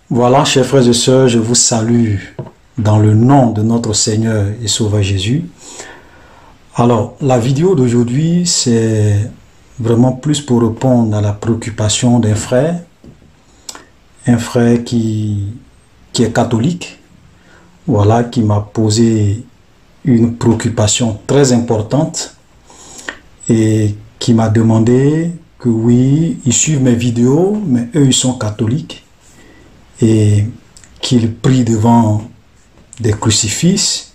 Voilà, chers frères et sœurs, je vous salue dans le nom de notre Seigneur et Sauveur Jésus. Alors, la vidéo d'aujourd'hui, c'est vraiment plus pour répondre à la préoccupation d'un frère. Un frère qui est catholique, voilà, qui m'a posé une préoccupation très importante et qui m'a demandé que oui, ils suivent mes vidéos, mais eux, ils sont catholiques et qu'ils prient devant des crucifixes.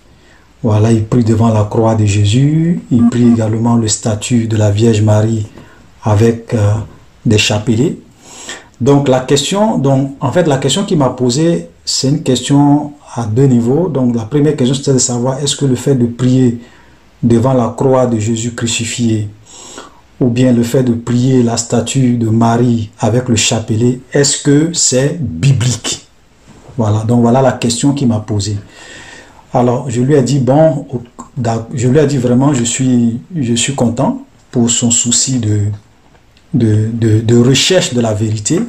Voilà, ils prient devant la croix de Jésus, ils prient également le statut de la Vierge Marie avec des chapelets. Donc la question, la question qu'il m'a posée, c'est une question à deux niveaux. Donc la première question, c'était de savoir est-ce que le fait de prier devant la croix de Jésus crucifié, ou bien le fait de prier la statue de Marie avec le chapelet, est-ce que c'est biblique? Voilà, donc voilà la question qu'il m'a posée. Alors, je lui ai dit, bon, je lui ai dit vraiment, je suis content pour son souci de recherche de la vérité,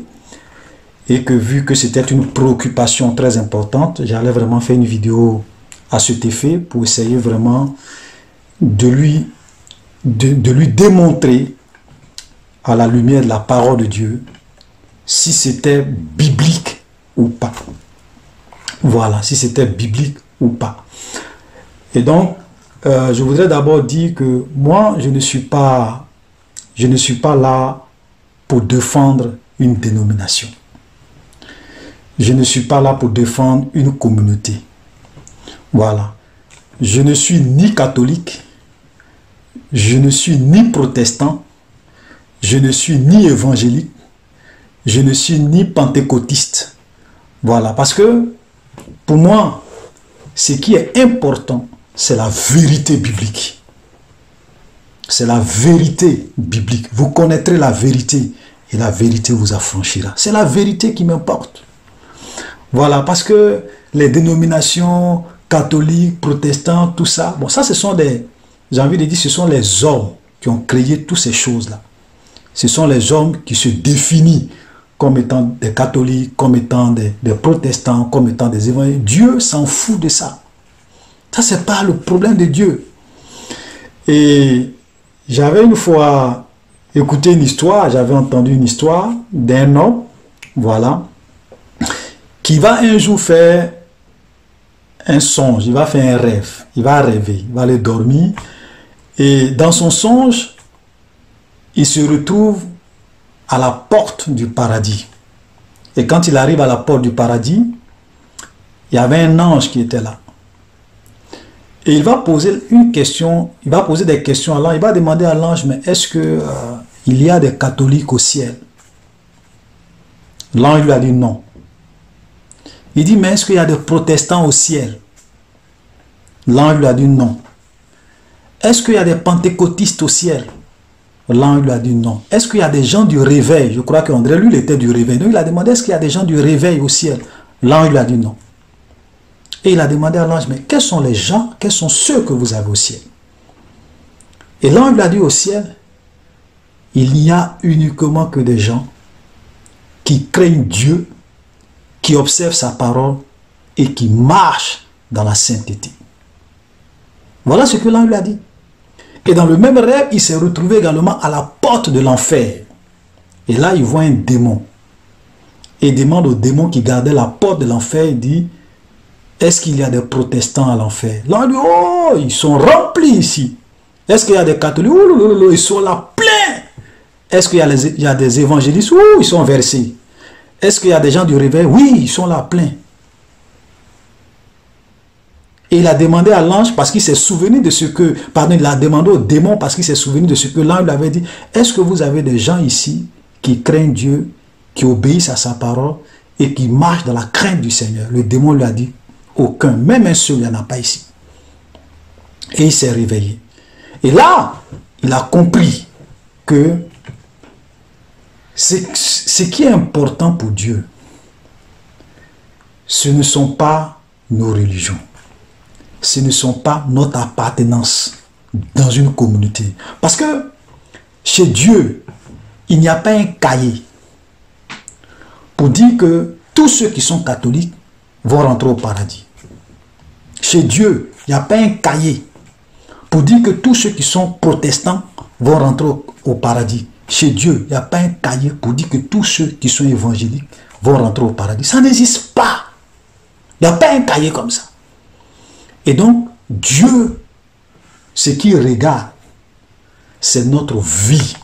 et que vu que c'était une préoccupation très importante, j'allais vraiment faire une vidéo à cet effet pour essayer vraiment de lui démontrer à la lumière de la parole de Dieu si c'était biblique ou pas. Voilà, si c'était biblique ou pas. Et donc, je voudrais d'abord dire que moi, je ne suis pas là pour défendre une dénomination. Je ne suis pas là pour défendre une communauté. Voilà. Je ne suis ni catholique, je ne suis ni protestant, je ne suis ni évangélique, je ne suis ni pentecôtiste. Voilà, parce que pour moi, ce qui est important, c'est la vérité biblique. C'est la vérité biblique. Vous connaîtrez la vérité et la vérité vous affranchira. C'est la vérité qui m'importe. Voilà, parce que les dénominations catholiques, protestants, tout ça, bon, ça ce sont des, j'ai envie de dire, ce sont les hommes qui ont créé toutes ces choses-là. Ce sont les hommes qui se définissent comme étant des catholiques, comme étant des protestants, comme étant des évangéliques. Dieu s'en fout de ça. Ça, c'est pas le problème de Dieu. Et j'avais une fois écouté une histoire, j'avais entendu une histoire d'un homme, voilà, qui va un jour faire un songe, il va faire un rêve, il va rêver, il va aller dormir, et dans son songe, il se retrouve à la porte du paradis. Et quand il arrive à la porte du paradis, il y avait un ange qui était là. Et il va poser une question, il va poser des questions à l'ange, il va demander à l'ange, mais est-ce que il y a des catholiques au ciel? L'ange lui a dit non. Il dit, mais est-ce qu'il y a des protestants au ciel? L'ange lui a dit non. Est-ce qu'il y a des pentecôtistes au ciel? L'ange lui a dit non. Est-ce qu'il y a des gens du réveil? Je crois qu'André, lui, il était du réveil. Donc il a demandé, est-ce qu'il y a des gens du réveil au ciel? L'ange lui a dit non. Et il a demandé à l'ange, mais quels sont les gens, quels sont ceux que vous avez au ciel? Et l'ange lui a dit, au ciel, il n'y a uniquement que des gens qui craignent Dieu, qui observent sa parole et qui marchent dans la sainteté. Voilà ce que l'ange lui a dit. Et dans le même rêve, il s'est retrouvé également à la porte de l'enfer. Et là, il voit un démon. Et il demande au démon qui gardait la porte de l'enfer, il dit, est-ce qu'il y a des protestants à l'enfer? L'ange dit, oh, ils sont remplis ici. Est-ce qu'il y a des catholiques? Oh, ils sont là pleins. Est-ce qu'il y a des évangélistes? Oh, ils sont versés. Est-ce qu'il y a des gens du réveil? Oui, ils sont là pleins. Et il a demandé à l'ange parce qu'il s'est souvenu de ce que, pardon, il a demandé au démon parce qu'il s'est souvenu de ce que l'ange lui avait dit. Est-ce que vous avez des gens ici qui craignent Dieu, qui obéissent à sa parole et qui marchent dans la crainte du Seigneur? Le démon lui a dit, aucun, même un seul, il n'y en a pas ici. Et il s'est réveillé. Et là, il a compris que ce qui est important pour Dieu, ce ne sont pas nos religions. Ce ne sont pas notre appartenance dans une communauté. Parce que chez Dieu, il n'y a pas un cahier pour dire que tous ceux qui sont catholiques vont rentrer au paradis. Chez Dieu, il n'y a pas un cahier pour dire que tous ceux qui sont protestants vont rentrer au paradis. Chez Dieu, il n'y a pas un cahier pour dire que tous ceux qui sont évangéliques vont rentrer au paradis. Ça n'existe pas. Il n'y a pas un cahier comme ça. Et donc, Dieu, ce qu'il regarde, c'est notre vie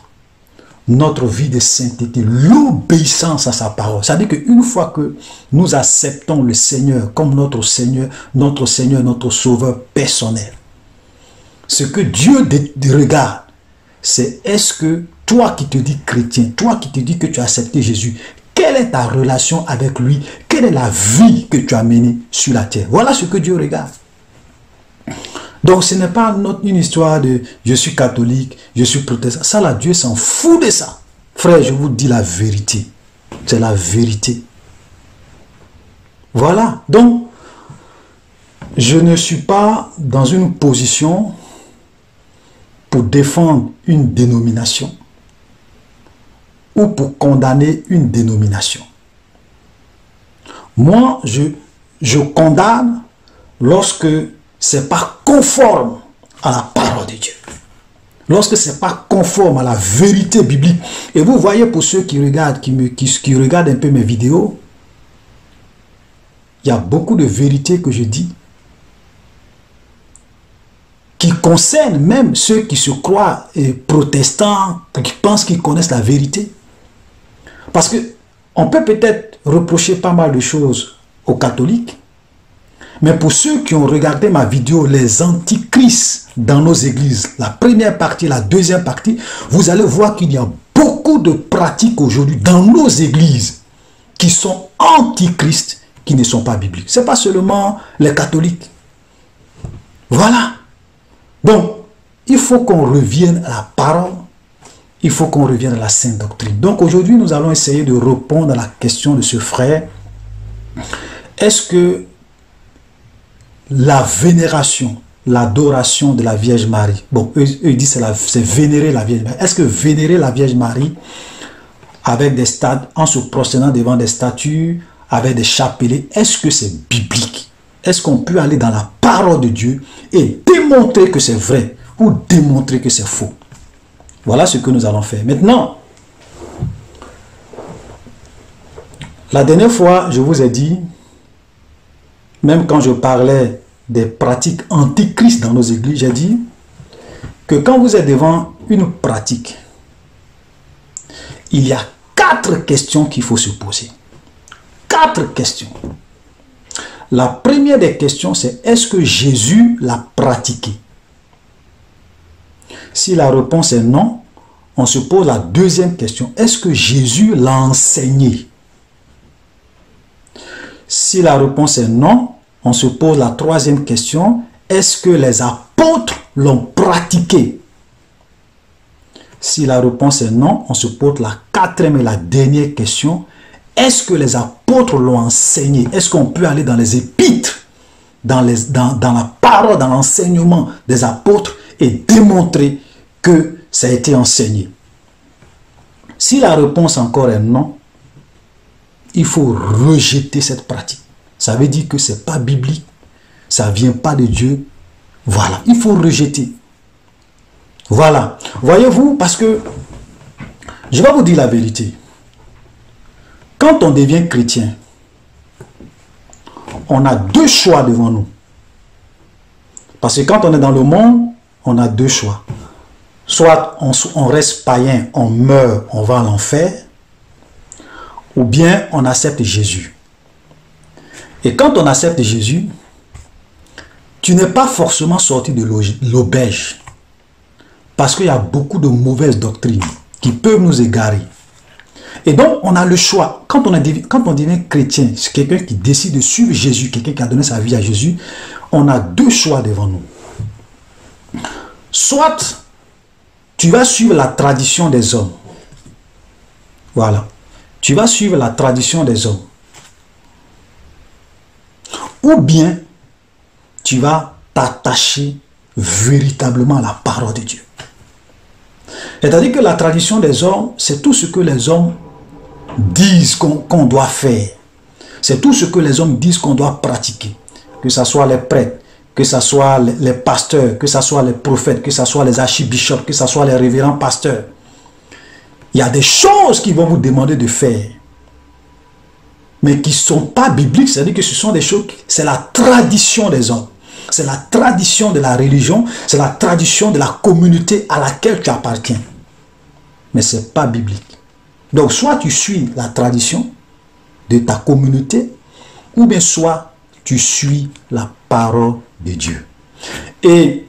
de sainteté, l'obéissance à sa parole. C'est-à-dire qu'une fois que nous acceptons le Seigneur comme notre Seigneur, notre Sauveur personnel, ce que Dieu regarde, c'est est-ce que toi qui te dis chrétien, toi qui te dis que tu as accepté Jésus, quelle est ta relation avec lui? Quelle est la vie que tu as menée sur la terre? Voilà ce que Dieu regarde. Donc ce n'est pas une histoire de je suis catholique, je suis protestant. Ça là, Dieu s'en fout de ça. Frère, je vous dis la vérité. C'est la vérité. Voilà. Donc, je ne suis pas dans une position pour défendre une dénomination ou pour condamner une dénomination. Moi, je condamne lorsque c'est pas conforme à la parole de Dieu. Lorsque c'est pas conforme à la vérité biblique. Et vous voyez, pour ceux qui regardent, qui regardent un peu mes vidéos, il y a beaucoup de vérités que je dis qui concernent même ceux qui se croient protestants, qui pensent qu'ils connaissent la vérité. Parce que on peut peut-être reprocher pas mal de choses aux catholiques, mais pour ceux qui ont regardé ma vidéo, les antichrists dans nos églises, la première partie, la deuxième partie, vous allez voir qu'il y a beaucoup de pratiques aujourd'hui dans nos églises qui sont antichrists, qui ne sont pas bibliques. Ce n'est pas seulement les catholiques. Voilà. Donc, il faut qu'on revienne à la parole, il faut qu'on revienne à la sainte doctrine. Donc aujourd'hui, nous allons essayer de répondre à la question de ce frère. Est-ce que la vénération, l'adoration de la Vierge Marie, bon, eux disent c'est vénérer la Vierge Marie. Est-ce que vénérer la Vierge Marie avec des stades, en se prosternant devant des statues, avec des chapelets, est-ce que c'est biblique? Est-ce qu'on peut aller dans la parole de Dieu et démontrer que c'est vrai ou démontrer que c'est faux? Voilà ce que nous allons faire. Maintenant, la dernière fois, je vous ai dit, même quand je parlais des pratiques antichrist dans nos églises, j'ai dit que quand vous êtes devant une pratique, il y a 4 questions qu'il faut se poser. 4 questions. La première des questions, c'est est-ce que Jésus l'a pratiqué? Si la réponse est non, on se pose la deuxième question. Est-ce que Jésus l'a enseigné? Si la réponse est non, on se pose la troisième question. Est-ce que les apôtres l'ont pratiqué? Si la réponse est non, on se pose la quatrième et la dernière question. Est-ce que les apôtres l'ont enseigné? Est-ce qu'on peut aller dans les épîtres, dans la parole, dans l'enseignement des apôtres et démontrer que ça a été enseigné? Si la réponse encore est non, il faut rejeter cette pratique. Ça veut dire que ce n'est pas biblique, ça ne vient pas de Dieu. Voilà, il faut rejeter. Voilà. Voyez-vous, parce que je vais vous dire la vérité. Quand on devient chrétien, on a 2 choix devant nous. Parce que quand on est dans le monde, on a 2 choix. Soit on reste païen, on meurt, on va à l'enfer, ou bien on accepte Jésus. Et quand on accepte Jésus, tu n'es pas forcément sorti de l'auberge. Parce qu'il y a beaucoup de mauvaises doctrines qui peuvent nous égarer. Et donc, on a le choix. Quand on devient chrétien, c'est quelqu'un qui décide de suivre Jésus, quelqu'un qui a donné sa vie à Jésus, on a 2 choix devant nous. Soit, tu vas suivre la tradition des hommes. Voilà. Tu vas suivre la tradition des hommes. Ou bien, tu vas t'attacher véritablement à la parole de Dieu. C'est-à-dire que la tradition des hommes, c'est tout ce que les hommes disent qu'on doit faire. C'est tout ce que les hommes disent qu'on doit pratiquer. Que ce soit les prêtres, que ce soit les pasteurs, que ce soit les prophètes, que ce soit les archibishops, que ce soit les révérends pasteurs. Il y a des choses qu'ils vont vous demander de faire, mais qui ne sont pas bibliques. C'est-à-dire que ce sont des choses, c'est la tradition des hommes. C'est la tradition de la religion, c'est la tradition de la communauté à laquelle tu appartiens. Mais ce n'est pas biblique. Donc, soit tu suis la tradition de ta communauté, ou bien soit tu suis la parole de Dieu. Et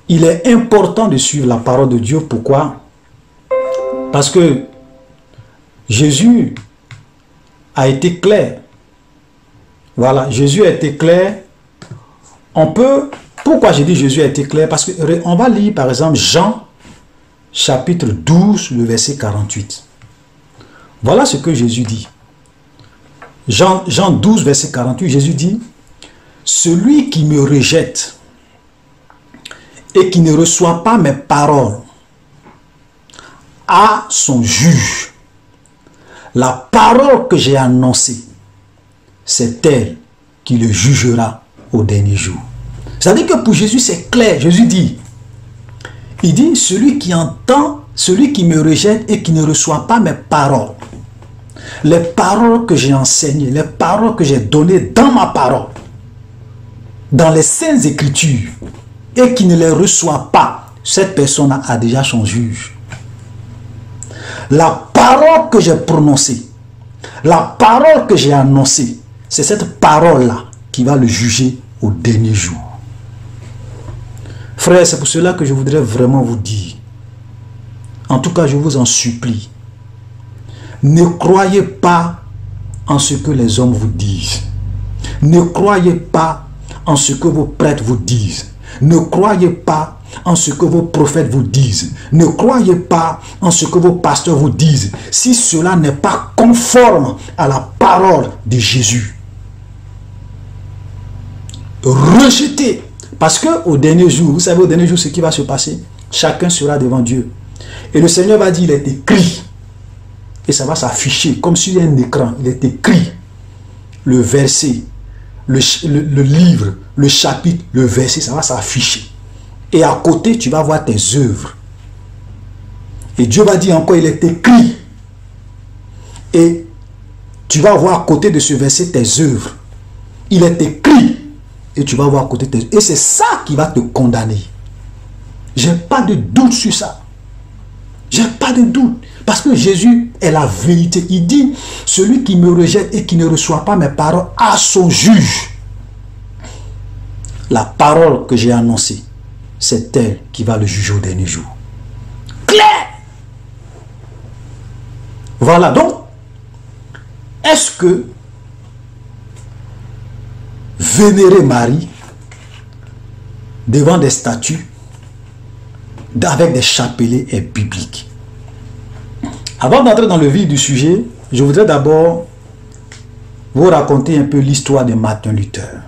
il est important de suivre la parole de Dieu. Pourquoi? Parce que Jésus a été clair. Voilà, Jésus a été clair. On peut... Pourquoi j'ai dit Jésus a été clair? Parce qu'on va lire par exemple Jean chapitre 12, le verset 48. Voilà ce que Jésus dit. Jean 12, verset 48, Jésus dit: celui qui me rejette et qui ne reçoit pas mes paroles a son juge. La parole que j'ai annoncée, c'est elle qui le jugera au dernier jour. C'est-à-dire que pour Jésus, c'est clair. Jésus dit, il dit, celui qui entend, celui qui me rejette et qui ne reçoit pas mes paroles, les paroles que j'ai enseignées, les paroles que j'ai données dans ma parole, dans les saintes écritures, et qui ne les reçoit pas, cette personne a déjà son juge. La parole que j'ai prononcée, la parole que j'ai annoncée, c'est cette parole-là qui va le juger au dernier jour. Frère, c'est pour cela que je voudrais vraiment vous dire, en tout cas je vous en supplie, ne croyez pas en ce que les hommes vous disent. Ne croyez pas en ce que vos prêtres vous disent. Ne croyez pas en ce que vos prophètes vous disent. Ne croyez pas en ce que vos pasteurs vous disent, si cela n'est pas conforme à la parole de Jésus. Rejetez. Parce qu'au dernier jour, vous savez au dernier jour ce qui va se passer, chacun sera devant Dieu. Et le Seigneur va dire, il est écrit. Et ça va s'afficher comme sur un écran. Il est écrit le verset, le livre, le chapitre, le verset, ça va s'afficher. Et à côté, tu vas voir tes œuvres. Et Dieu va dire encore, il est écrit. Et tu vas voir à côté de ce verset tes œuvres. Il est écrit. Et tu vas voir à côté tes œuvres. Et c'est ça qui va te condamner. Je n'ai pas de doute sur ça. Je n'ai pas de doute. Parce que Jésus est la vérité. Il dit, celui qui me rejette et qui ne reçoit pas mes paroles a son juge. La parole que j'ai annoncée, c'est elle qui va le juger au dernier jour. Clair! Voilà donc, est-ce que vénérer Marie devant des statues avec des chapelets est biblique? Avant d'entrer dans le vif du sujet, je voudrais d'abord vous raconter un peu l'histoire de Martin Luther.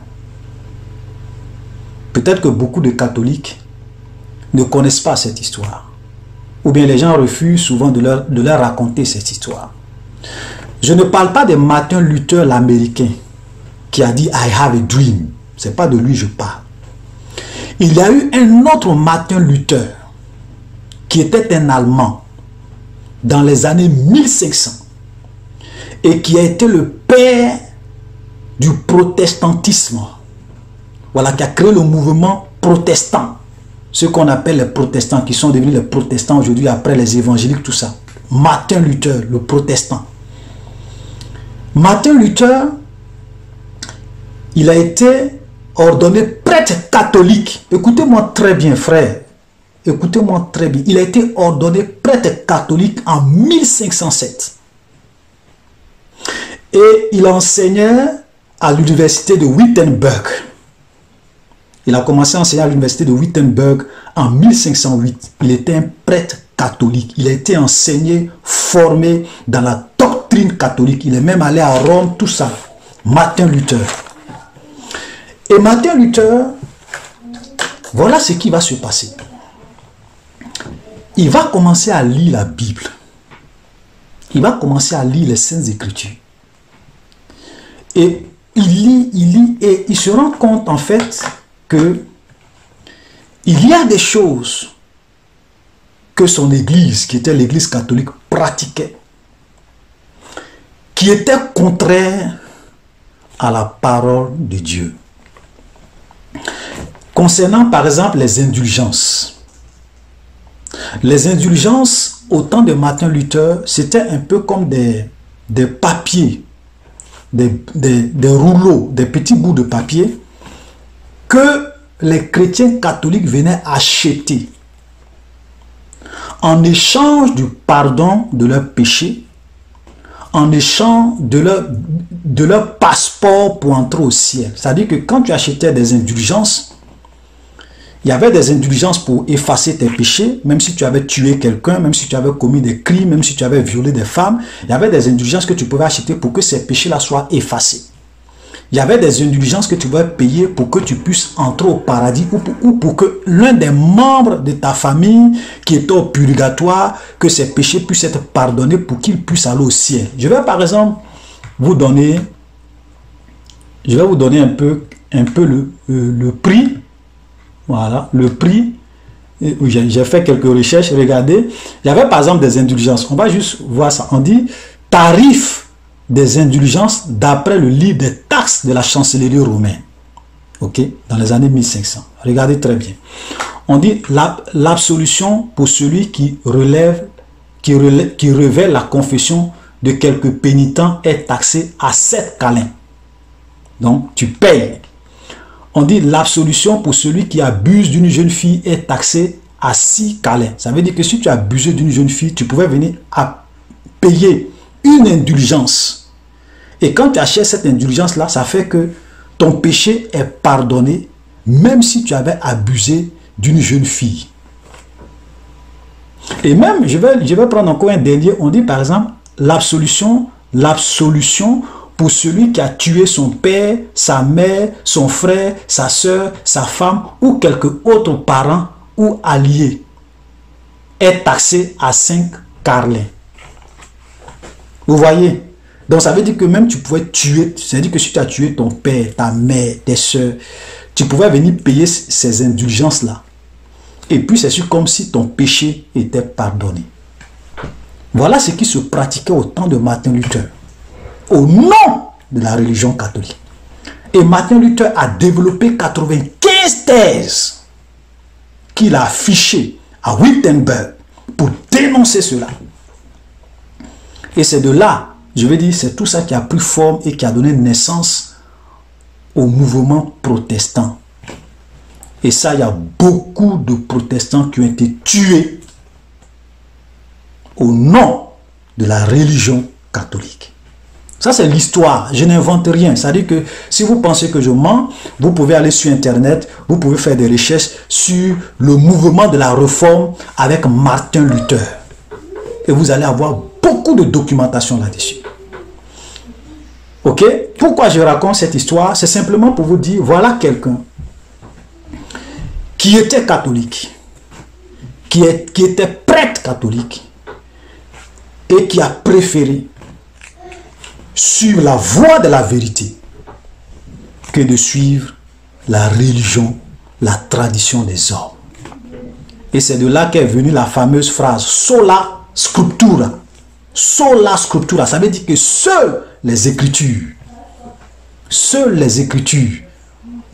Peut-être que beaucoup de catholiques ne connaissent pas cette histoire. Ou bien les gens refusent souvent de leur raconter cette histoire. Je ne parle pas de Martin Luther l'Américain qui a dit « I have a dream ». Ce n'est pas de lui que je parle. Il y a eu un autre Martin Luther qui était un Allemand dans les années 1500 et qui a été le père du protestantisme. Voilà, qui a créé le mouvement protestant. Ce qu'on appelle les protestants, qui sont devenus les protestants aujourd'hui après les évangéliques, tout ça. Martin Luther, le protestant. Martin Luther, il a été ordonné prêtre catholique. Écoutez-moi très bien, frère. Écoutez-moi très bien. Il a été ordonné prêtre catholique en 1507. Et il enseignait à l'université de Wittenberg. Il a commencé à enseigner à l'université de Wittenberg en 1508. Il était un prêtre catholique. Il a été enseigné, formé dans la doctrine catholique. Il est même allé à Rome, tout ça. Martin Luther. Et Martin Luther, voilà ce qui va se passer. Il va commencer à lire la Bible. Il va commencer à lire les Saintes Écritures. Et il lit et il se rend compte en fait que il y a des choses que son église, qui était l'église catholique, pratiquait, qui étaient contraires à la parole de Dieu. Concernant par exemple les indulgences. Les indulgences, au temps de Martin Luther, c'était un peu comme des papiers, des rouleaux, des petits bouts de papier que les chrétiens catholiques venaient acheter en échange du pardon de leurs péchés, en échange de leur passeport pour entrer au ciel. C'est-à-dire que quand tu achetais des indulgences, il y avait des indulgences pour effacer tes péchés, même si tu avais tué quelqu'un, même si tu avais commis des crimes, même si tu avais violé des femmes. Il y avait des indulgences que tu pouvais acheter pour que ces péchés-là soient effacés. Il y avait des indulgences que tu pouvais payer pour que tu puisses entrer au paradis ou pour que l'un des membres de ta famille qui était au purgatoire, que ses péchés puissent être pardonnés pour qu'il puisse aller au ciel. Je vais par exemple vous donner, un peu le prix. Voilà, le prix. J'ai fait quelques recherches, regardez. Il y avait par exemple des indulgences. On va juste voir ça. On dit tarif des indulgences d'après le livre des taxes de la chancellerie romaine. Ok, dans les années 1500. Regardez très bien. On dit l'absolution pour celui qui révèle la confession de quelques pénitents est taxée à 7 câlins. Donc, tu payes. On dit l'absolution pour celui qui abuse d'une jeune fille est taxée à 6 câlins. Ça veut dire que si tu as abusé d'une jeune fille, tu pouvais venir à payer une indulgence. Et quand tu achètes cette indulgence-là, ça fait que ton péché est pardonné, même si tu avais abusé d'une jeune fille. Et même, je vais prendre encore un dernier, on dit par exemple, l'absolution pour celui qui a tué son père, sa mère, son frère, sa soeur, sa femme ou quelque autre parent ou allié est taxé à 5 carlins. Vous voyez? Donc ça veut dire que même tu pouvais tuer, c'est-à-dire que si tu as tué ton père, ta mère, tes soeurs, tu pouvais venir payer ces indulgences-là. Et puis c'est sûr comme si ton péché était pardonné. Voilà ce qui se pratiquait au temps de Martin Luther, au nom de la religion catholique. Et Martin Luther a développé 95 thèses qu'il a affichées à Wittenberg pour dénoncer cela. Et c'est de là, je veux dire, c'est tout ça qui a pris forme et qui a donné naissance au mouvement protestant. Et ça, il y a beaucoup de protestants qui ont été tués au nom de la religion catholique. Ça, c'est l'histoire. Je n'invente rien. C'est-à-dire que si vous pensez que je mens, vous pouvez aller sur Internet, vous pouvez faire des recherches sur le mouvement de la réforme avec Martin Luther. Et vous allez avoir beaucoup de documentation là-dessus. Ok? Pourquoi je raconte cette histoire? C'est simplement pour vous dire, voilà quelqu'un qui était catholique, qui était prêtre catholique et qui a préféré suivre la voie de la vérité que de suivre la religion, la tradition des hommes. Et c'est de là qu'est venue la fameuse phrase sola scriptura. Sola scriptura, ça veut dire que seules les Écritures,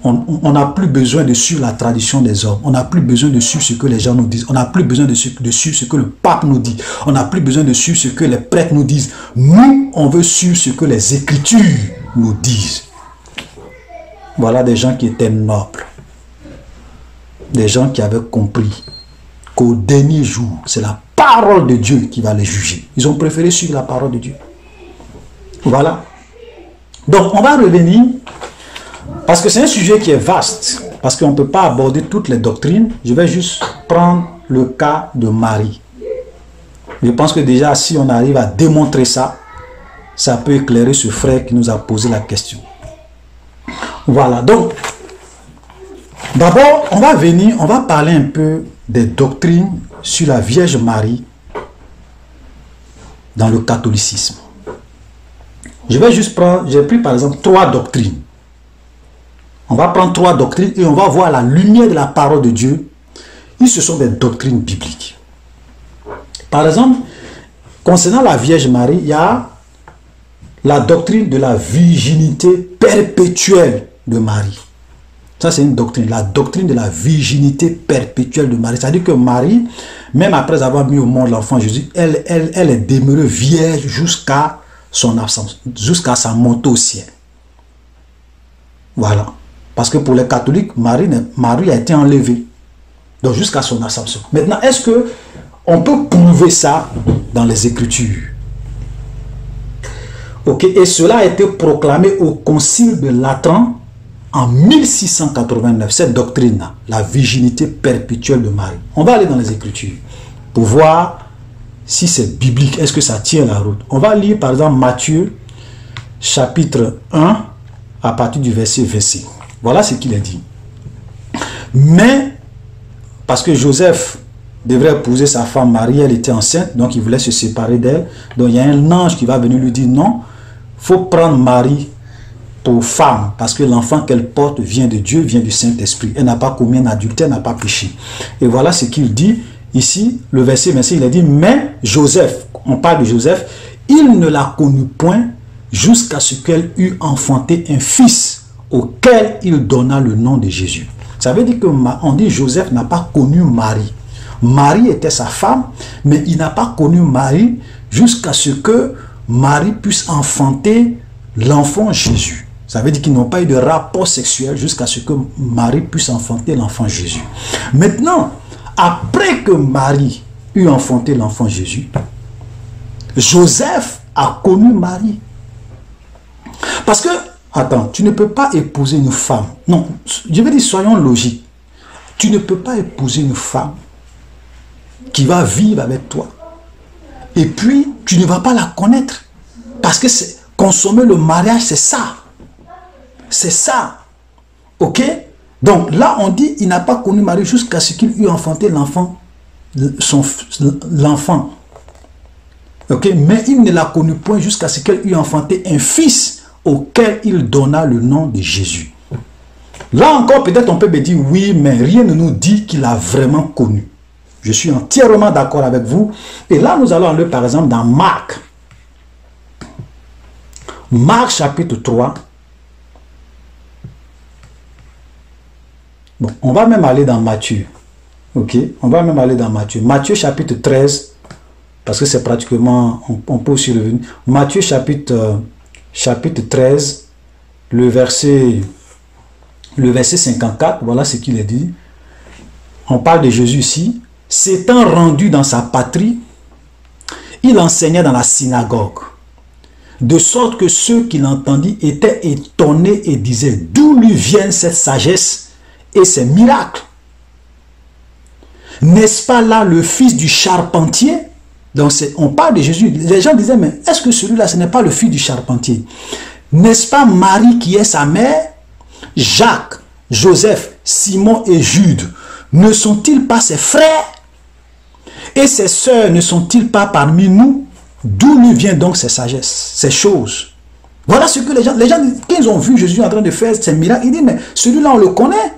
on n'a plus besoin de suivre la tradition des hommes. On n'a plus besoin de suivre ce que les gens nous disent. On n'a plus besoin de suivre ce que le pape nous dit. On n'a plus besoin de suivre ce que les prêtres nous disent. Nous, on veut suivre ce que les Écritures nous disent. Voilà des gens qui étaient nobles. Des gens qui avaient compris qu'au dernier jour, c'est la parole de Dieu qui va les juger. Ils ont préféré suivre la parole de Dieu. Voilà. Donc, on va revenir, parce que c'est un sujet qui est vaste, parce qu'on ne peut pas aborder toutes les doctrines. Je vais juste prendre le cas de Marie. Je pense que déjà, si on arrive à démontrer ça, ça peut éclairer ce frère qui nous a posé la question. Voilà, donc, d'abord, on va parler un peu des doctrines sur la Vierge Marie dans le catholicisme. Je vais juste prendre, j'ai pris par exemple 3 doctrines. On va prendre 3 doctrines et on va voir la lumière de la parole de Dieu. Et ce sont des doctrines bibliques. Par exemple, concernant la Vierge Marie, il y a la doctrine de la virginité perpétuelle de Marie. Ça, c'est une doctrine. La doctrine de la virginité perpétuelle de Marie. C'est-à-dire que Marie, même après avoir mis au monde l'enfant Jésus, elle est demeurée vierge jusqu'à son absence, jusqu'à sa montée au ciel. Voilà. Parce que pour les catholiques, Marie a été enlevée. Donc jusqu'à son ascension. Maintenant, est-ce que on peut prouver ça dans les Écritures? Ok. Et cela a été proclamé au Concile de Latran en 1689. Cette doctrine-là, la virginité perpétuelle de Marie. On va aller dans les Écritures pour voir si c'est biblique. Est-ce que ça tient la route? On va lire par exemple Matthieu chapitre 1 à partir du verset 26. Voilà ce qu'il a dit. Mais, parce que Joseph devrait épouser sa femme Marie, elle était enceinte, donc il voulait se séparer d'elle. Donc il y a un ange qui va venir lui dire non, il faut prendre Marie pour femme, parce que l'enfant qu'elle porte vient de Dieu, vient du Saint-Esprit. Elle n'a pas commis un adultère, n'a pas péché. Et voilà ce qu'il dit ici, le verset 26, il a dit, mais Joseph, on parle de Joseph, il ne l'a connue point jusqu'à ce qu'elle eût enfanté un fils auquel il donna le nom de Jésus. Ça veut dire que on dit Joseph n'a pas connu Marie. Marie était sa femme, mais il n'a pas connu Marie jusqu'à ce que Marie puisse enfanter l'enfant Jésus. Ça veut dire qu'ils n'ont pas eu de rapport sexuel jusqu'à ce que Marie puisse enfanter l'enfant Jésus. Maintenant, après que Marie eut enfanté l'enfant Jésus, Joseph a connu Marie. Parce que attends, tu ne peux pas épouser une femme. Non, je veux dire, soyons logiques. Tu ne peux pas épouser une femme qui va vivre avec toi. Et puis, tu ne vas pas la connaître. Parce que consommer le mariage, c'est ça. C'est ça. Ok? Donc là, on dit, il n'a pas connu Marie jusqu'à ce qu'il eût enfanté l'enfant. L'enfant. Ok? Mais il ne l'a connu point jusqu'à ce qu'elle eût enfanté un fils auquel il donna le nom de Jésus. Là encore, peut-être on peut me dire, oui, mais rien ne nous dit qu'il a vraiment connu. Je suis entièrement d'accord avec vous. Et là, nous allons aller, par exemple, dans Marc. Marc chapitre 3. Bon, on va même aller dans Matthieu. Ok? On va même aller dans Matthieu. Matthieu chapitre 13. Parce que c'est pratiquement, on peut aussi revenir. Matthieu chapitre 13, le verset 54, voilà ce qu'il est dit. On parle de Jésus ici. S'étant rendu dans sa patrie, il enseignait dans la synagogue, de sorte que ceux qui l'entendirent étaient étonnés et disaient, d'où lui viennent cette sagesse et ces miracles? N'est-ce pas là le fils du charpentier? Donc on parle de Jésus. Les gens disaient, mais est-ce que celui-là, ce n'est pas le fils du charpentier? N'est-ce pas Marie qui est sa mère? Jacques, Joseph, Simon et Jude, ne sont-ils pas ses frères? Et ses sœurs ne sont-ils pas parmi nous? D'où lui vient donc ces sagesses, ces choses? Voilà ce que les gens quand ils ont vu Jésus en train de faire ces miracles, ils disent, mais celui-là on le connaît.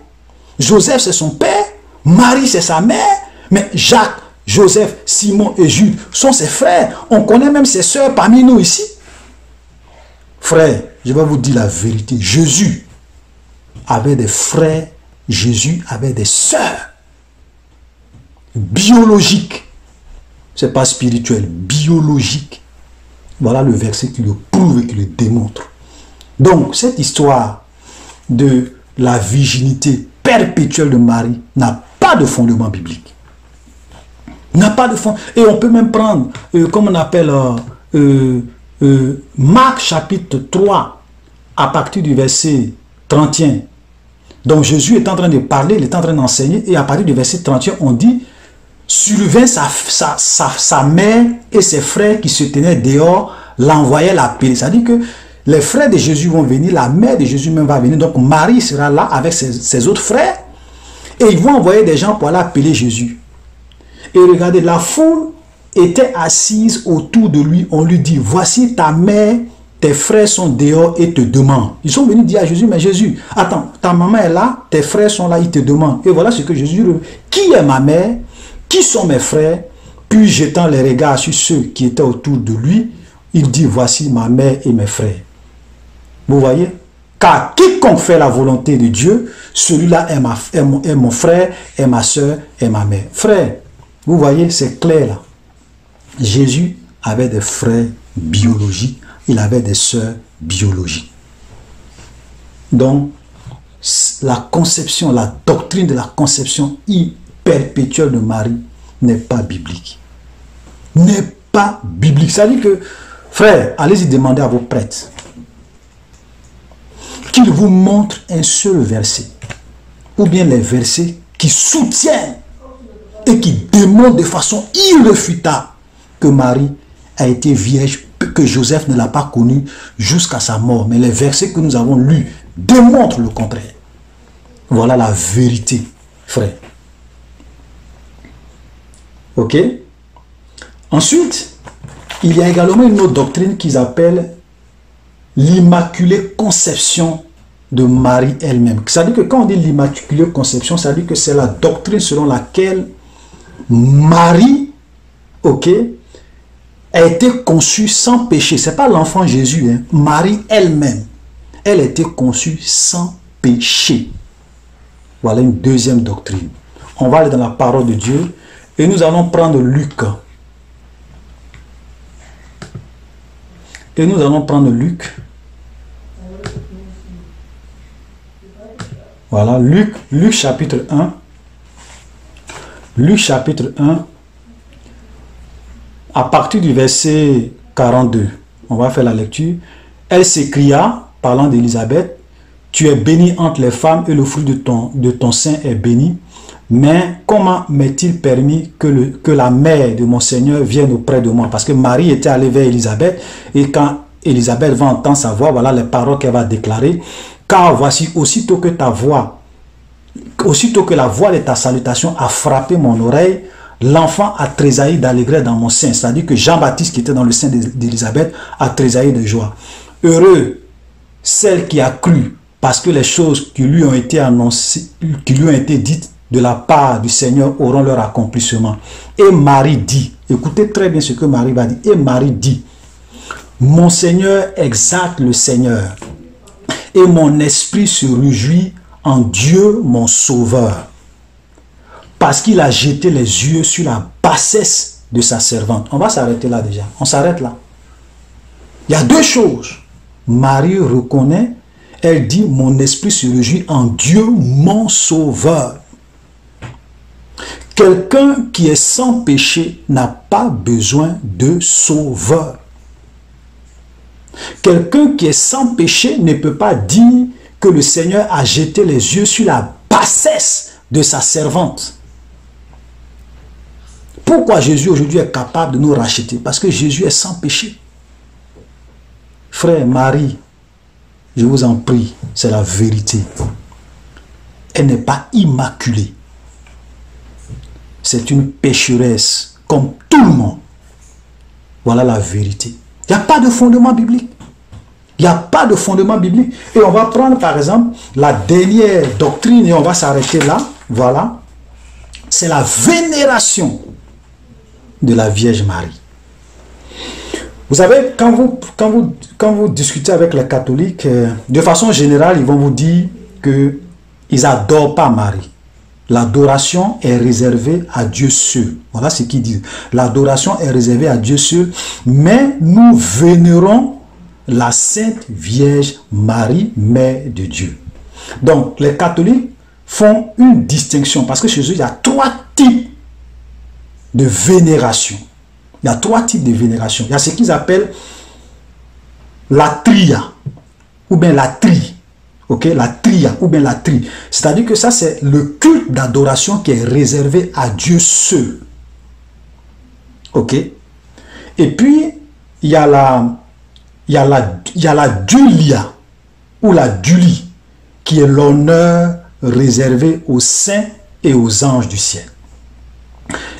Joseph c'est son père, Marie c'est sa mère, mais Jacques, Joseph, Simon et Jude sont ses frères. On connaît même ses sœurs parmi nous ici. Frères, je vais vous dire la vérité. Jésus avait des frères, Jésus avait des sœurs. Biologiques. Ce n'est pas spirituel, biologique. Voilà le verset qui le prouve et qui le démontre. Donc, cette histoire de la virginité perpétuelle de Marie n'a pas de fondement biblique. N'a pas de fond. Et on peut même prendre, comme on appelle, Marc chapitre 3, à partir du verset 31. Donc Jésus est en train de parler, il est en train d'enseigner, et à partir du verset 31, on dit, survint sa mère et ses frères qui se tenaient dehors, l'envoyaient l'appeler. C'est-à-dire que les frères de Jésus vont venir, la mère de Jésus même va venir, donc Marie sera là avec ses autres frères, et ils vont envoyer des gens pour aller appeler Jésus. Et regardez, la foule était assise autour de lui. On lui dit, voici ta mère, tes frères sont dehors et te demandent. Ils sont venus dire à Jésus, mais Jésus, attends, ta maman est là, tes frères sont là, ils te demandent. Et voilà ce que Jésus dit. Qui est ma mère? Qui sont mes frères? Puis jetant les regards sur ceux qui étaient autour de lui, il dit, voici ma mère et mes frères. Vous voyez? Car quiconque fait la volonté de Dieu, celui-là est mon frère, est ma soeur, est ma mère. Frère, vous voyez, c'est clair là. Jésus avait des frères biologiques, il avait des sœurs biologiques. Donc, la conception, la doctrine de la conception perpétuelle de Marie n'est pas biblique. N'est pas biblique. Ça veut dire que, frère, allez-y demander à vos prêtres qu'ils vous montrent un seul verset, ou bien les versets qui soutiennent et qui démontrent de façon irréfutable que Marie a été vierge, que Joseph ne l'a pas connue jusqu'à sa mort. Mais les versets que nous avons lus démontrent le contraire. Voilà la vérité, frère. Ok? Ensuite, il y a également une autre doctrine qu'ils appellent l'Immaculée Conception de Marie elle-même. C'est-à-dire que quand on dit l'Immaculée Conception, ça veut dire que c'est la doctrine selon laquelle Marie, ok, a été conçue sans péché. Ce n'est pas l'enfant Jésus, hein. Marie elle-même, elle a été conçue sans péché. Voilà une deuxième doctrine. On va aller dans la parole de Dieu et nous allons prendre Luc. Et nous allons prendre Luc. Voilà, Luc chapitre 1. Luc chapitre 1. À partir du verset 42. On va faire la lecture. Elle s'écria, parlant d'Élisabeth, tu es bénie entre les femmes et le fruit de ton sein est béni. Mais comment m'est-il permis que la mère de mon Seigneur vienne auprès de moi? Parce que Marie était allée vers Élisabeth et quand Élisabeth va entendre sa voix, voilà les paroles qu'elle va déclarer. Car voici, aussitôt que la voix de ta salutation a frappé mon oreille, l'enfant a tressailli d'allégresse dans mon sein. C'est-à-dire que Jean-Baptiste qui était dans le sein d'Élisabeth a tressailli de joie. Heureux celle qui a cru, parce que les choses qui lui ont été annoncées, qui lui ont été dites de la part du Seigneur auront leur accomplissement. Et Marie dit, écoutez très bien ce que Marie va dire, et Marie dit, mon Seigneur exalte le Seigneur, et mon esprit se réjouit en Dieu mon Sauveur, parce qu'il a jeté les yeux sur la bassesse de sa servante. On va s'arrêter là déjà. On s'arrête là. Il y a deux choses. Marie reconnaît, elle dit, mon esprit se réjouit en Dieu mon Sauveur. Quelqu'un qui est sans péché n'a pas besoin de sauveur. Quelqu'un qui est sans péché ne peut pas dire que le Seigneur a jeté les yeux sur la bassesse de sa servante. Pourquoi Jésus aujourd'hui est capable de nous racheter? Parce que Jésus est sans péché. Frère Marie, je vous en prie, c'est la vérité. Elle n'est pas immaculée. C'est une pécheresse comme tout le monde. Voilà la vérité. Il n'y a pas de fondement biblique. Il n'y a pas de fondement biblique. Et on va prendre par exemple la dernière doctrine et on va s'arrêter là. Voilà. C'est la vénération de la Vierge Marie. Vous savez, quand vous discutez avec les catholiques, de façon générale, ils vont vous dire qu'ils n'adorent pas Marie. L'adoration est réservée à Dieu seul. Voilà ce qu'ils disent. L'adoration est réservée à Dieu seul, mais nous vénérons la Sainte Vierge Marie, Mère de Dieu. Donc, les catholiques font une distinction, parce que chez eux, il y a trois types de vénération. Il y a trois types de vénération. Il y a ce qu'ils appellent la tria, ou bien la tri. Ok, la tria, ou bien la tri. C'est-à-dire que ça, c'est le culte d'adoration qui est réservé à Dieu seul. Ok. Et puis, il y a la dulia, ou la dulie, qui est l'honneur réservé aux saints et aux anges du ciel.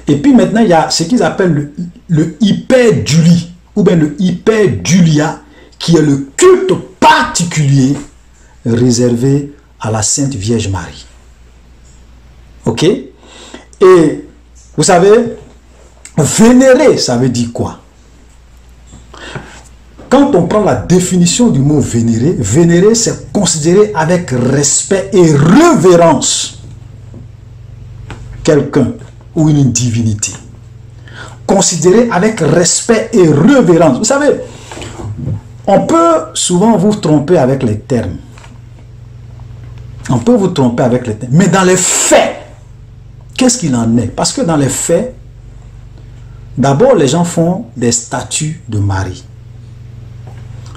Et puis maintenant, il y a ce qu'ils appellent le hyperdulie, ou bien le hyperdulia, qui est le culte particulier réservé à la Sainte Vierge Marie. Ok? Et vous savez, vénérer, ça veut dire quoi? Quand on prend la définition du mot vénérer, vénérer, c'est considérer avec respect et révérence quelqu'un ou une divinité. Considérer avec respect et révérence. Vous savez, on peut souvent vous tromper avec les termes. On peut vous tromper avec les termes. Mais dans les faits, qu'est-ce qu'il en est? Parce que dans les faits, d'abord les gens font des statues de Marie.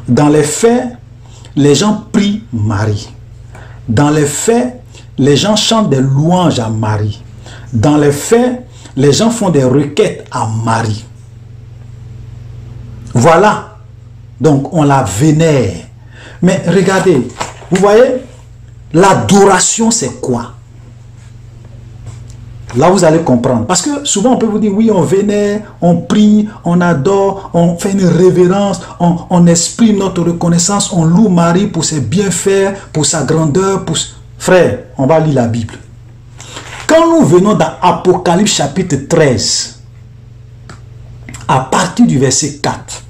Dans les faits, les gens prient Marie. Dans les faits, les gens chantent des louanges à Marie. Dans les faits, les gens font des requêtes à Marie. Voilà. Donc, on la vénère. Mais regardez, vous voyez, l'adoration, c'est quoi? Là, vous allez comprendre. Parce que souvent, on peut vous dire, oui, on vénère, on prie, on adore, on fait une révérence, on exprime notre reconnaissance, on loue Marie pour ses bienfaits, pour sa grandeur. Frère, on va lire la Bible. Quand nous venons dans Apocalypse chapitre 13, à partir du verset 4,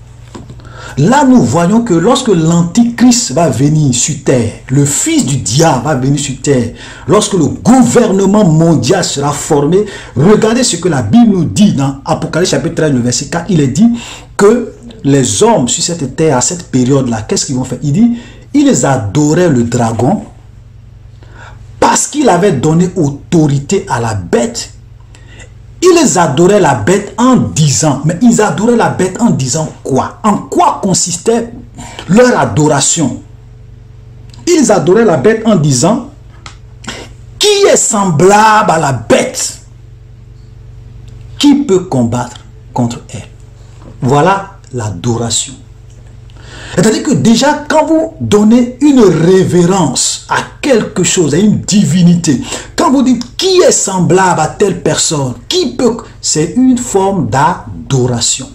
là, nous voyons que lorsque l'Antichrist va venir sur terre, le fils du diable va venir sur terre, lorsque le gouvernement mondial sera formé, regardez ce que la Bible nous dit dans Apocalypse chapitre 13, le verset 4. Il est dit que les hommes sur cette terre, à cette période-là, qu'est-ce qu'ils vont faire? Il dit, ils adoraient le dragon parce qu'il avait donné autorité à la bête. Ils adoraient la bête en disant, mais ils adoraient la bête en disant quoi? En quoi consistait leur adoration? Ils adoraient la bête en disant, qui est semblable à la bête? Qui peut combattre contre elle? Voilà l'adoration. C'est-à-dire que déjà, quand vous donnez une révérence à quelque chose, à une divinité, quand vous dites qui est semblable à telle personne, qui peut, c'est une forme d'adoration.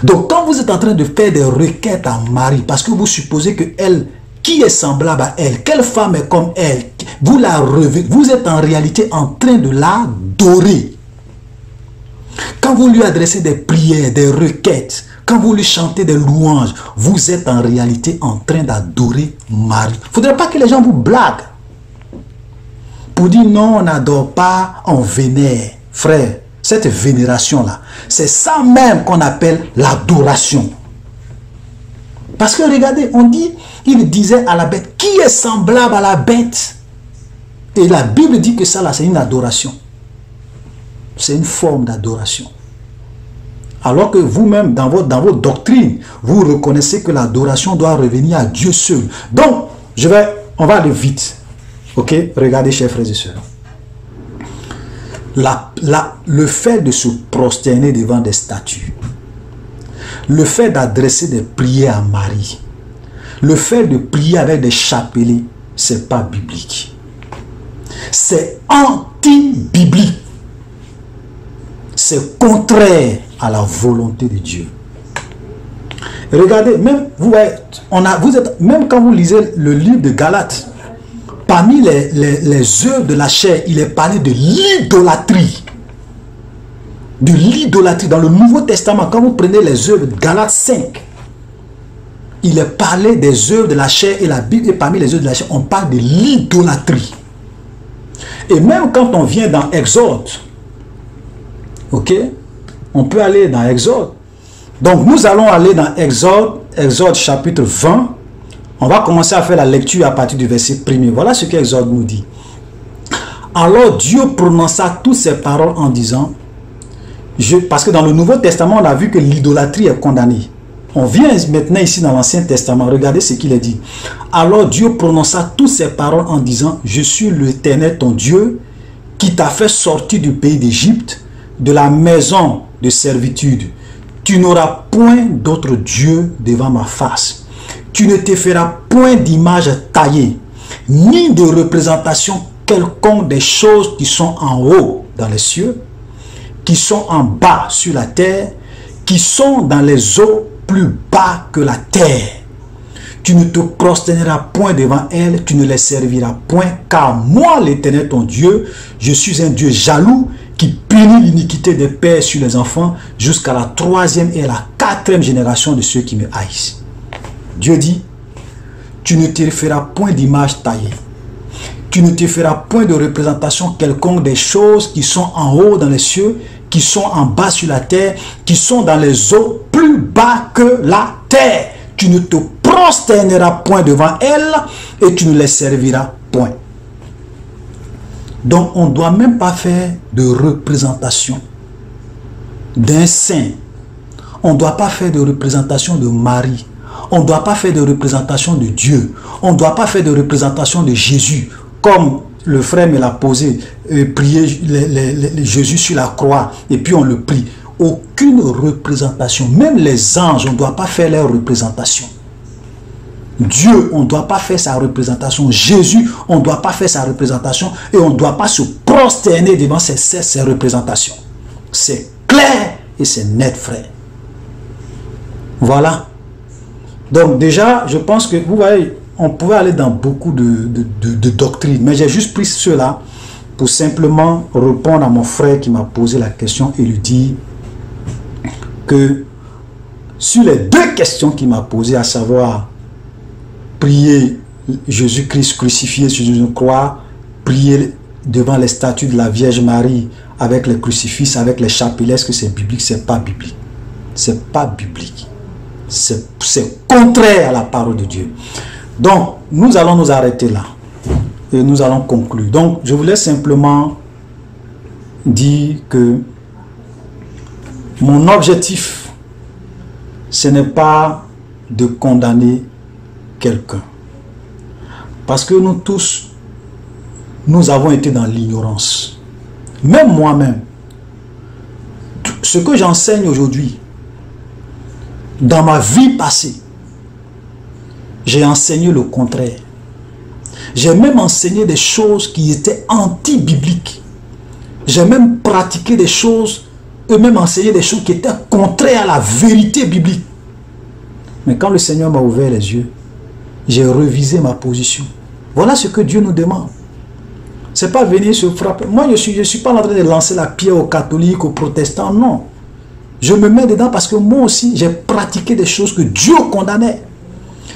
Donc, quand vous êtes en train de faire des requêtes à Marie, parce que vous supposez que elle, qui est semblable à elle, quelle femme est comme elle, vous la revêtez, vous êtes en réalité en train de l'adorer. Quand vous lui adressez des prières, des requêtes, quand vous lui chantez des louanges, vous êtes en réalité en train d'adorer Marie. Il ne faudrait pas que les gens vous blaguent. Pour dire non, on n'adore pas, on vénère. Frère, cette vénération-là, c'est ça même qu'on appelle l'adoration. Parce que regardez, on dit, il disait à la bête, qui est semblable à la bête? Et la Bible dit que ça là, c'est une adoration. C'est une forme d'adoration. Alors que vous-même, dans votre doctrine, vous reconnaissez que l'adoration doit revenir à Dieu seul. Donc, on va aller vite. Ok? Regardez, chers frères et sœurs. Le fait de se prosterner devant des statues, le fait d'adresser des prières à Marie, le fait de prier avec des chapelets, c'est pas biblique. C'est anti-biblique. C'est contraire à la volonté de Dieu. Regardez, même, même quand vous lisez le livre de Galates, parmi les œuvres de la chair, il est parlé de l'idolâtrie. De l'idolâtrie. Dans le Nouveau Testament, quand vous prenez les œuvres de Galates 5, il est parlé des œuvres de la chair et la Bible, et parmi les œuvres de la chair, on parle de l'idolâtrie. Et même quand on vient dans Exode, ok, on peut aller dans Exode. Donc nous allons aller dans Exode chapitre 20. On va commencer à faire la lecture à partir du verset 1er. Voilà ce qu'Exode nous dit. Alors Dieu prononça toutes ces paroles en disant, parce que dans le Nouveau Testament, on a vu que l'idolâtrie est condamnée. On vient maintenant ici dans l'Ancien Testament, regardez ce qu'il est dit. Alors Dieu prononça toutes ces paroles en disant, je suis l'Éternel ton Dieu, qui t'a fait sortir du pays d'Égypte, de la maison de servitude. Tu n'auras point d'autre Dieu devant ma face. Tu ne te feras point d'image taillée, ni de représentation quelconque des choses qui sont en haut dans les cieux, qui sont en bas sur la terre, qui sont dans les eaux plus bas que la terre. Tu ne te prosterneras point devant elles, tu ne les serviras point, car moi, l'Éternel ton Dieu, je suis un Dieu jaloux qui punit l'iniquité des pères sur les enfants jusqu'à la 3e et la 4e génération de ceux qui me haïssent. Dieu dit, tu ne te feras point d'image taillée. Tu ne te feras point de représentation quelconque des choses qui sont en haut dans les cieux, qui sont en bas sur la terre, qui sont dans les eaux plus bas que la terre. Tu ne te prosterneras point devant elles et tu ne les serviras point. Donc on ne doit même pas faire de représentation d'un saint. On ne doit pas faire de représentation de Marie. On ne doit pas faire de représentation de Dieu. On ne doit pas faire de représentation de Jésus. Comme le frère me l'a posé, prier Jésus sur la croix et puis on le prie. Aucune représentation. Même les anges, on ne doit pas faire leur représentation. Dieu, on ne doit pas faire sa représentation. Jésus, on ne doit pas faire sa représentation. Et on ne doit pas se prosterner devant ces représentations. C'est clair et c'est net, frère. Voilà. Donc déjà, je pense que, vous voyez, on pouvait aller dans beaucoup de doctrines. Mais j'ai juste pris cela pour simplement répondre à mon frère qui m'a posé la question et lui dire que sur les deux questions qu'il m'a posées, à savoir prier Jésus-Christ crucifié sur une croix, prier devant les statues de la Vierge Marie avec les crucifix, avec les chapelets, est-ce que c'est biblique? C'est pas biblique. C'est pas biblique. C'est contraire à la parole de Dieu. Donc, nous allons nous arrêter là. Et nous allons conclure. Donc, je voulais simplement dire que mon objectif, ce n'est pas de condamner quelqu'un. Parce que nous tous, nous avons été dans l'ignorance. Même moi-même. Ce que j'enseigne aujourd'hui, dans ma vie passée, j'ai enseigné le contraire. J'ai même enseigné des choses qui étaient anti-bibliques. J'ai même pratiqué des choses, eux-mêmes enseigné des choses qui étaient contraires à la vérité biblique. Mais quand le Seigneur m'a ouvert les yeux, j'ai revisé ma position. Voilà ce que Dieu nous demande. Ce n'est pas venir se frapper. Moi, je ne suis pas en train de lancer la pierre aux catholiques, aux protestants, non. Je me mets dedans parce que moi aussi, j'ai pratiqué des choses que Dieu condamnait.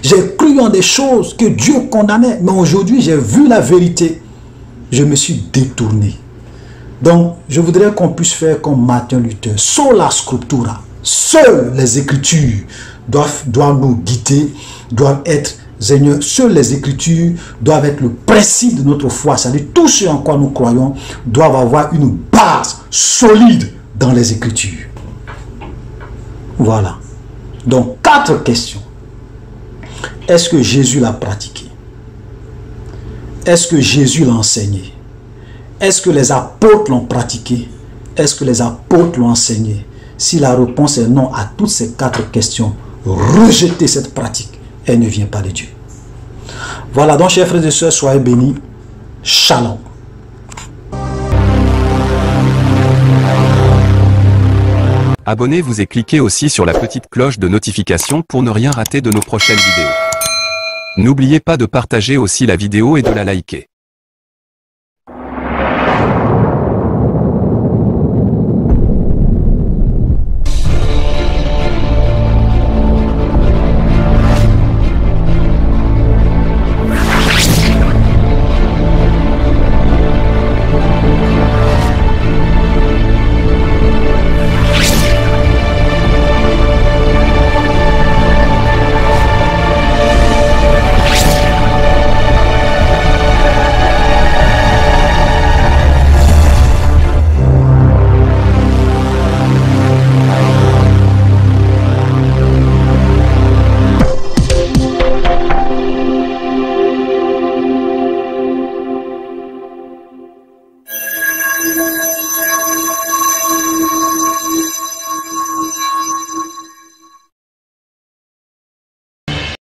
J'ai cru en des choses que Dieu condamnait. Mais aujourd'hui, j'ai vu la vérité. Je me suis détourné. Donc, je voudrais qu'on puisse faire comme Martin Luther. Sola scriptura. Seules les Écritures doivent nous guider, doivent être, Seigneur, seules les Écritures doivent être le principe de notre foi. C'est-à-dire, tout ce en quoi nous croyons doivent avoir une base solide dans les Écritures. Voilà. Donc, 4 questions. Est-ce que Jésus l'a pratiqué? Est-ce que Jésus l'a enseigné? Est-ce que les apôtres l'ont pratiqué? Est-ce que les apôtres l'ont enseigné? Si la réponse est non à toutes ces 4 questions, rejetez cette pratique. Elle ne vient pas de Dieu. Voilà, donc chers frères et sœurs, soyez bénis. Shalom. Abonnez-vous et cliquez aussi sur la petite cloche de notification pour ne rien rater de nos prochaines vidéos. N'oubliez pas de partager aussi la vidéo et de la liker.